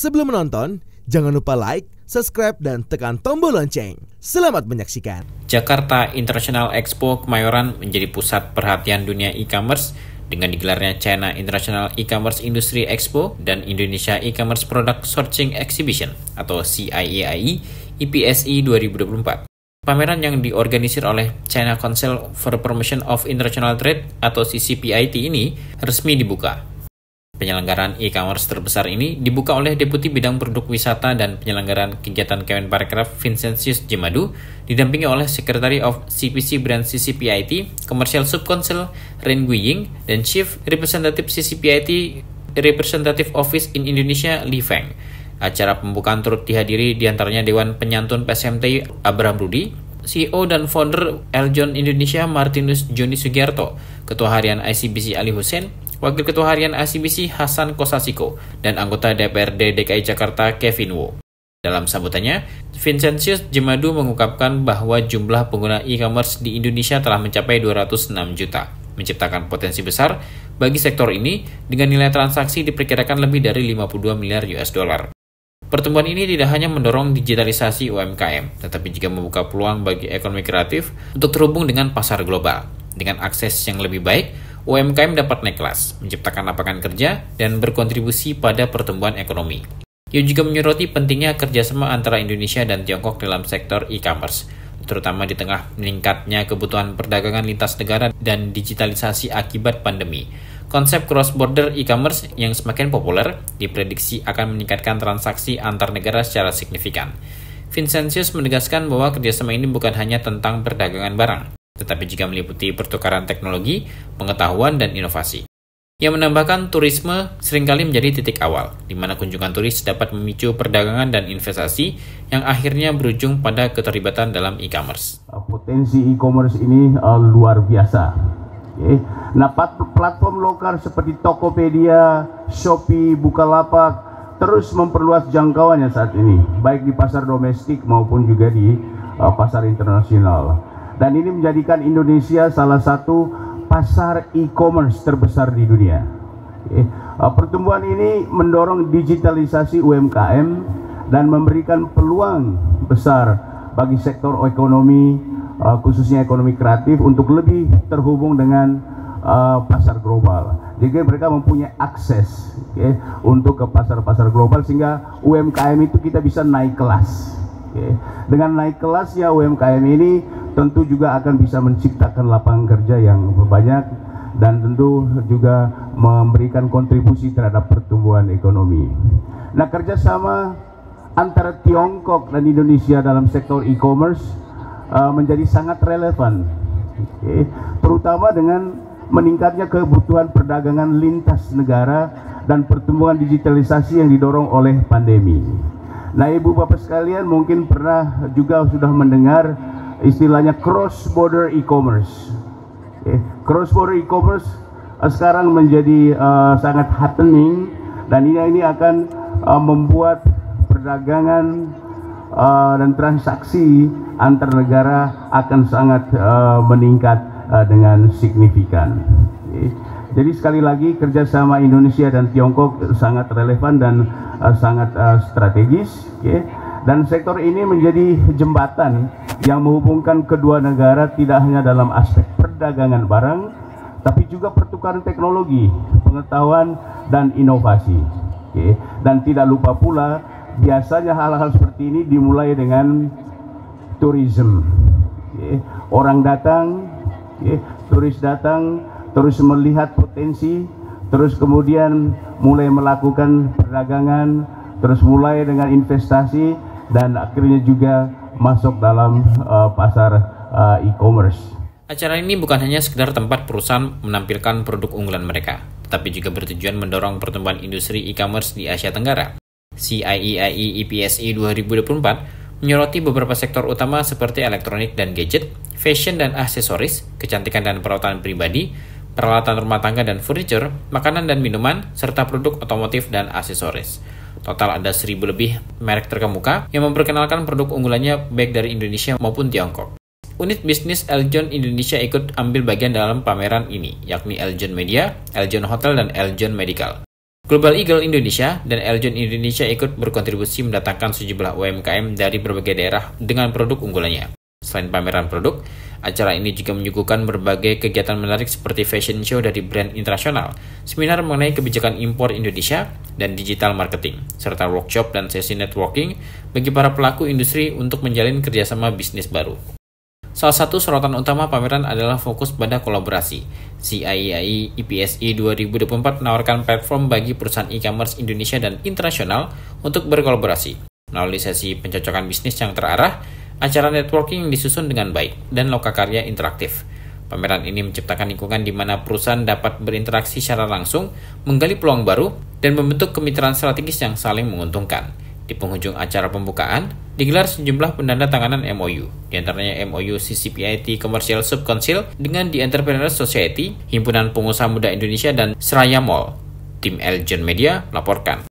Sebelum menonton, jangan lupa like, subscribe, dan tekan tombol lonceng. Selamat menyaksikan. Jakarta International Expo Kemayoran menjadi pusat perhatian dunia e-commerce dengan digelarnya China International E-commerce Industry Expo dan Indonesia E-commerce Product Sourcing Exhibition atau CIEAI IPSI 2024. Pameran yang diorganisir oleh China Council for Promotion of International Trade atau CCPIT ini resmi dibuka. Penyelenggaraan e-commerce terbesar ini dibuka oleh Deputi Bidang Produk Wisata dan Penyelenggaraan Kegiatan Kemenparekraf Vincentius Jemadu, didampingi oleh Secretary of CPC Brand CCPIT, Commercial Subcouncil Ren Guiying, dan Chief Representative CCPIT Representative Office in Indonesia Li Feng. Acara pembukaan turut dihadiri diantaranya Dewan Penyantun PSMT Abraham Rudi, CEO dan founder Eljon Indonesia Martinus Joni Sugiarto, Ketua Harian ICBC Ali Hussein, Wakil Ketua Harian ICBC Hasan Kosasiko, dan anggota DPRD DKI Jakarta Kevin Wu. Dalam sambutannya, Vincentius Jemadu mengungkapkan bahwa jumlah pengguna e-commerce di Indonesia telah mencapai 206 juta, menciptakan potensi besar bagi sektor ini dengan nilai transaksi diperkirakan lebih dari 52 miliar US dollar. Pertumbuhan ini tidak hanya mendorong digitalisasi UMKM, tetapi juga membuka peluang bagi ekonomi kreatif untuk terhubung dengan pasar global. Dengan akses yang lebih baik, UMKM dapat naik kelas, menciptakan lapangan kerja, dan berkontribusi pada pertumbuhan ekonomi. Ia juga menyoroti pentingnya kerjasama antara Indonesia dan Tiongkok dalam sektor e-commerce, terutama di tengah meningkatnya kebutuhan perdagangan lintas negara dan digitalisasi akibat pandemi. Konsep cross-border e-commerce yang semakin populer diprediksi akan meningkatkan transaksi antar negara secara signifikan. Vincentius menegaskan bahwa kerjasama ini bukan hanya tentang perdagangan barang, tetapi juga meliputi pertukaran teknologi, pengetahuan, dan inovasi. Ia menambahkan turisme seringkali menjadi titik awal, di mana kunjungan turis dapat memicu perdagangan dan investasi yang akhirnya berujung pada keterlibatan dalam e-commerce. Potensi e-commerce ini luar biasa. Nah, platform lokal seperti Tokopedia, Shopee, Bukalapak terus memperluas jangkauannya saat ini, baik di pasar domestik maupun juga di pasar internasional. Dan ini menjadikan Indonesia salah satu pasar e-commerce terbesar di dunia. Pertumbuhan ini mendorong digitalisasi UMKM dan memberikan peluang besar bagi sektor ekonomi, khususnya ekonomi kreatif, untuk lebih terhubung dengan pasar global. Jadi mereka mempunyai akses untuk ke pasar-pasar global, sehingga UMKM itu kita bisa naik kelas. Dengan naik kelasnya UMKM ini tentu juga akan bisa menciptakan lapangan kerja yang banyak dan tentu juga memberikan kontribusi terhadap pertumbuhan ekonomi. Nah, kerjasama antara Tiongkok dan Indonesia dalam sektor e-commerce menjadi sangat relevan, terutama dengan meningkatnya kebutuhan perdagangan lintas negara dan pertumbuhan digitalisasi yang didorong oleh pandemi. Nah, Ibu Bapak sekalian mungkin pernah juga sudah mendengar istilahnya cross-border e-commerce. Cross-border e-commerce sekarang menjadi sangat happening, dan ini akan membuat perdagangan dan transaksi antar negara akan sangat meningkat dengan signifikan. Jadi sekali lagi, kerjasama Indonesia dan Tiongkok sangat relevan dan sangat strategis, dan sektor ini menjadi jembatan yang menghubungkan kedua negara tidak hanya dalam aspek perdagangan barang, tapi juga pertukaran teknologi, pengetahuan, dan inovasi. Dan tidak lupa pula, biasanya hal-hal seperti ini dimulai dengan tourism. Orang datang, turis datang, terus melihat potensi, terus kemudian mulai melakukan perdagangan, terus mulai dengan investasi, dan akhirnya juga masuk dalam pasar e-commerce. Acara ini bukan hanya sekedar tempat perusahaan menampilkan produk unggulan mereka, tetapi juga bertujuan mendorong pertumbuhan industri e-commerce di Asia Tenggara. CIEAI IPSI 2024 menyoroti beberapa sektor utama seperti elektronik dan gadget, fashion dan aksesoris, kecantikan dan perawatan pribadi, peralatan rumah tangga dan furniture, makanan dan minuman, serta produk otomotif dan aksesoris. Total ada 1.000 lebih merek terkemuka yang memperkenalkan produk unggulannya baik dari Indonesia maupun Tiongkok. Unit bisnis Eljon Indonesia ikut ambil bagian dalam pameran ini, yakni Eljon Media, Eljon Hotel, dan Eljon Medical. Global Eagle Indonesia dan Eljon Indonesia ikut berkontribusi mendatangkan sejumlah UMKM dari berbagai daerah dengan produk unggulannya. Selain pameran produk, acara ini juga menyuguhkan berbagai kegiatan menarik seperti fashion show dari brand internasional, seminar mengenai kebijakan impor Indonesia, dan digital marketing, serta workshop dan sesi networking bagi para pelaku industri untuk menjalin kerjasama bisnis baru. Salah satu sorotan utama pameran adalah fokus pada kolaborasi. CIII IPSI 2024 menawarkan platform bagi perusahaan e-commerce Indonesia dan internasional untuk berkolaborasi. Melalui sesi pencocokan bisnis yang terarah, acara networking yang disusun dengan baik, dan lokakarya interaktif. Pameran ini menciptakan lingkungan di mana perusahaan dapat berinteraksi secara langsung, menggali peluang baru, dan membentuk kemitraan strategis yang saling menguntungkan. Di penghujung acara pembukaan, digelar sejumlah penandatanganan MOU, diantaranya MOU CCPIT Commercial Sub-Council dengan The Entrepreneur Society, Himpunan Pengusaha Muda Indonesia, dan Seraya Mall. Tim Eljon Media melaporkan.